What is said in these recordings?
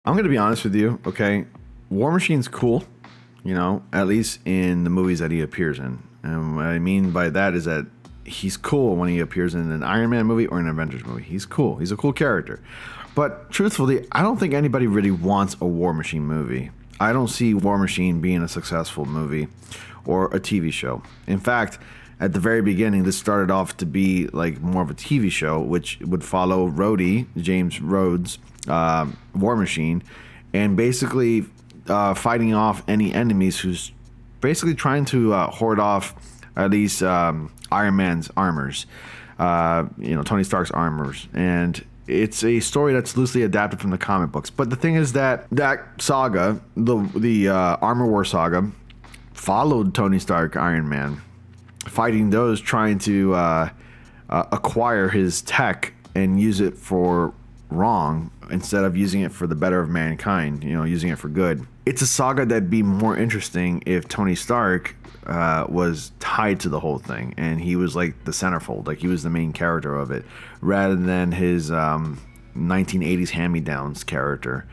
I'm gonna be honest with you, okay? War Machine's cool, at least in the movies that he appears in. And what I mean by that is that he's cool when he appears in an Iron Man movie or an Avengers movie. He's cool. He's a cool character. But truthfully, I don't think anybody really wants a War Machine movie. I don't see War Machine being a successful movie or a TV show. In fact, at the very beginning, this started off to be like more of a TV show, which would follow Rhodey, James Rhodes, War Machine, and basically fighting off any enemies who's basically trying to hoard off at least Iron Man's armors, Tony Stark's armors. And it's a story that's loosely adapted from the comic books. But the thing is that saga, the Armor War saga, followed Tony Stark, Iron Man, fighting those trying to acquire his tech and use it for wrong instead of using it for the better of mankind, using it for good. It's a saga that'd be more interesting if Tony Stark was tied to the whole thing and he was like the centerfold, like he was the main character of it, rather than his 1980s hand-me-downs character,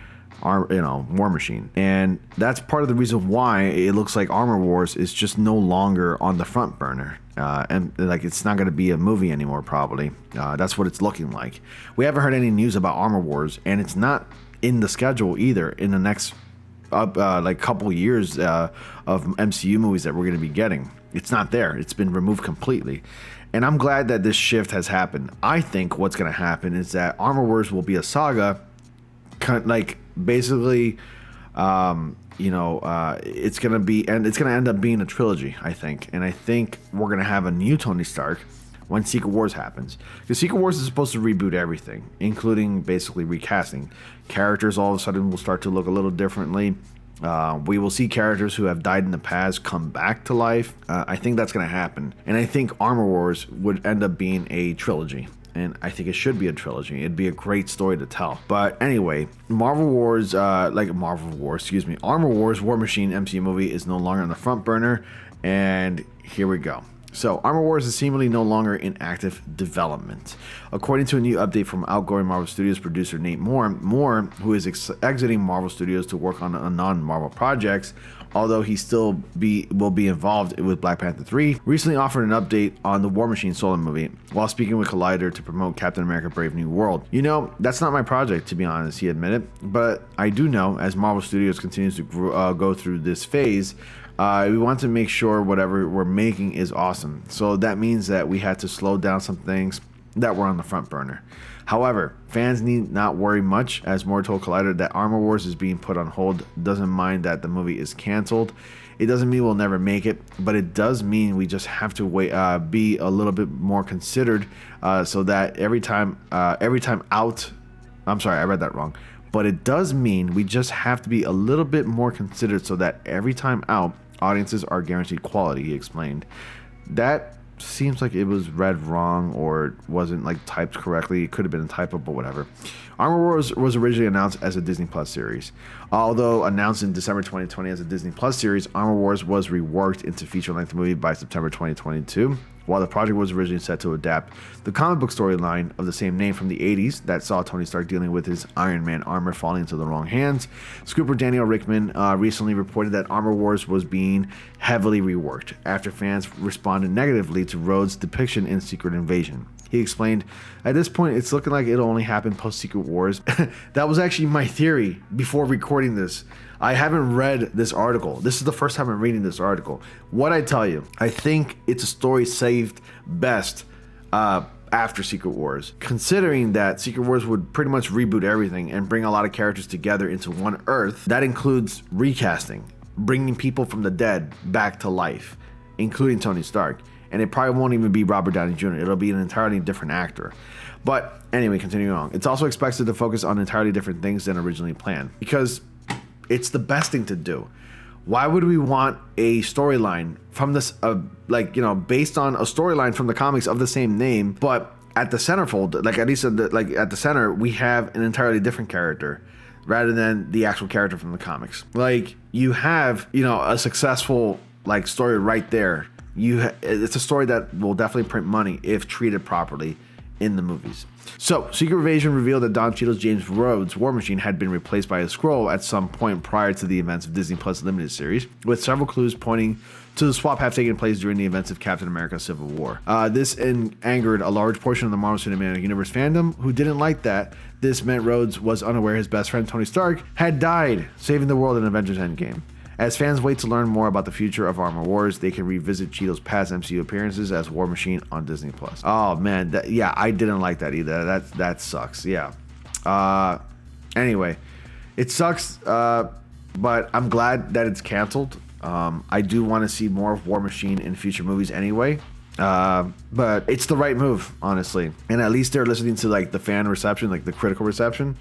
War Machine. And that's part of the reason why it looks like Armor Wars is just no longer on the front burner. And like it's not going to be a movie anymore, probably. That's what it's looking like. We haven't heard any news about Armor Wars, and it's not in the schedule either in the next couple years of MCU movies that we're going to be getting. It's not there. It's been removed completely. And I'm glad that this shift has happened. I think what's going to happen is that Armor Wars will be a saga, basically, it's gonna be, and it's gonna end up being a trilogy, I think. And I think we're gonna have a new Tony Stark when Secret Wars happens, because Secret Wars is supposed to reboot everything, including basically recasting characters. All of a sudden, will start to look a little differently. We will see characters who have died in the past come back to life. I think that's gonna happen, and I think Armor Wars would end up being a trilogy. And I think it should be a trilogy. It'd be a great story to tell. But anyway, Armor Wars, War Machine MCU movie is no longer on the front burner. And here we go. So, Armor Wars is seemingly no longer in active development. According to a new update from outgoing Marvel Studios producer Nate Moore, who is exiting Marvel Studios to work on non-Marvel projects, although he still will be involved with Black Panther 3, recently offered an update on the War Machine solo movie while speaking with Collider to promote Captain America Brave New World. That's not my project, to be honest, he admitted, but I do know as Marvel Studios continues to go through this phase, we want to make sure whatever we're making is awesome. So that means that we had to slow down some things that were on the front burner. However, fans need not worry much, as Moore told Collider that Armor Wars is being put on hold. Doesn't mind that the movie is canceled. It doesn't mean we'll never make it, but it does mean we just have to wait, be a little bit more considered, so that every time out. I'm sorry, I read that wrong. But it does mean we just have to be a little bit more considered, so that every time out, audiences are guaranteed quality. He explained. That seems like it was read wrong or wasn't typed correctly. It could have been a typo, but whatever. Armor Wars was originally announced as a Disney Plus series. Although announced in December 2020 as a Disney Plus series, Armor Wars was reworked into feature-length movie by September 2022. While the project was originally set to adapt the comic book storyline of the same name from the 80s that saw Tony Stark dealing with his Iron Man armor falling into the wrong hands, scooper Daniel Rickman recently reported that Armor Wars was being heavily reworked after fans responded negatively to Rhodes' depiction in Secret Invasion. He explained, at this point, it's looking like it'll only happen post-Secret Wars. That was actually my theory before recording this. I haven't read this article. This is the first time I'm reading this article. What I tell you, I think it's a story saved best after Secret Wars. Considering that Secret Wars would pretty much reboot everything and bring a lot of characters together into one Earth, that includes recasting, bringing people from the dead back to life, including Tony Stark. And it probably won't even be Robert Downey Jr. It'll be an entirely different actor. But anyway, continuing on. It's also expected to focus on entirely different things than originally planned, because it's the best thing to do. Why would we want a storyline from this, based on a storyline from the comics of the same name, but at the centerfold, like at least at the center, we have an entirely different character rather than the actual character from the comics. You have, a successful story right there. It's a story that will definitely print money if treated properly in the movies. So, Secret Invasion revealed that Don Cheadle's James Rhodes War Machine had been replaced by a Skrull at some point prior to the events of Disney Plus Limited Series, with several clues pointing to the swap have taken place during the events of Captain America Civil War. This angered a large portion of the Marvel Cinematic Universe fandom, who didn't like that. This meant Rhodes was unaware his best friend Tony Stark had died, saving the world in Avengers Endgame. As fans wait to learn more about the future of Armor Wars, they can revisit Cheadle's past MCU appearances as War Machine on Disney Plus. Oh man, yeah, I didn't like that either. That sucks. Yeah. Anyway, it sucks, but I'm glad that it's canceled. I do want to see more of War Machine in future movies anyway. But it's the right move, honestly. And at least they're listening to like the fan reception, like the critical reception.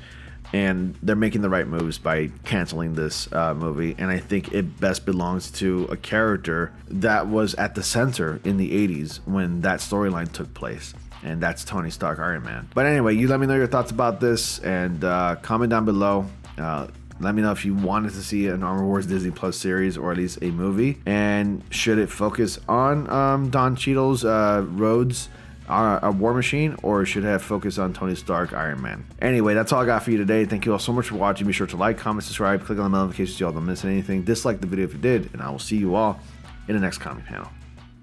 And they're making the right moves by canceling this movie. And I think it best belongs to a character that was at the center in the 80s when that storyline took place. And that's Tony Stark, Iron Man. But anyway, you let me know your thoughts about this and comment down below. Let me know if you wanted to see an Armor Wars Disney Plus series or at least a movie. And should it focus on Don Cheadle's Rhodes a War Machine, or should have focus on Tony Stark, Iron Man? Anyway, that's all I got for you today. Thank you all so much for watching. Be sure to like, comment, subscribe, click on the notifications so you all don't miss anything. Dislike the video if you did, and I will see you all in the next comment panel.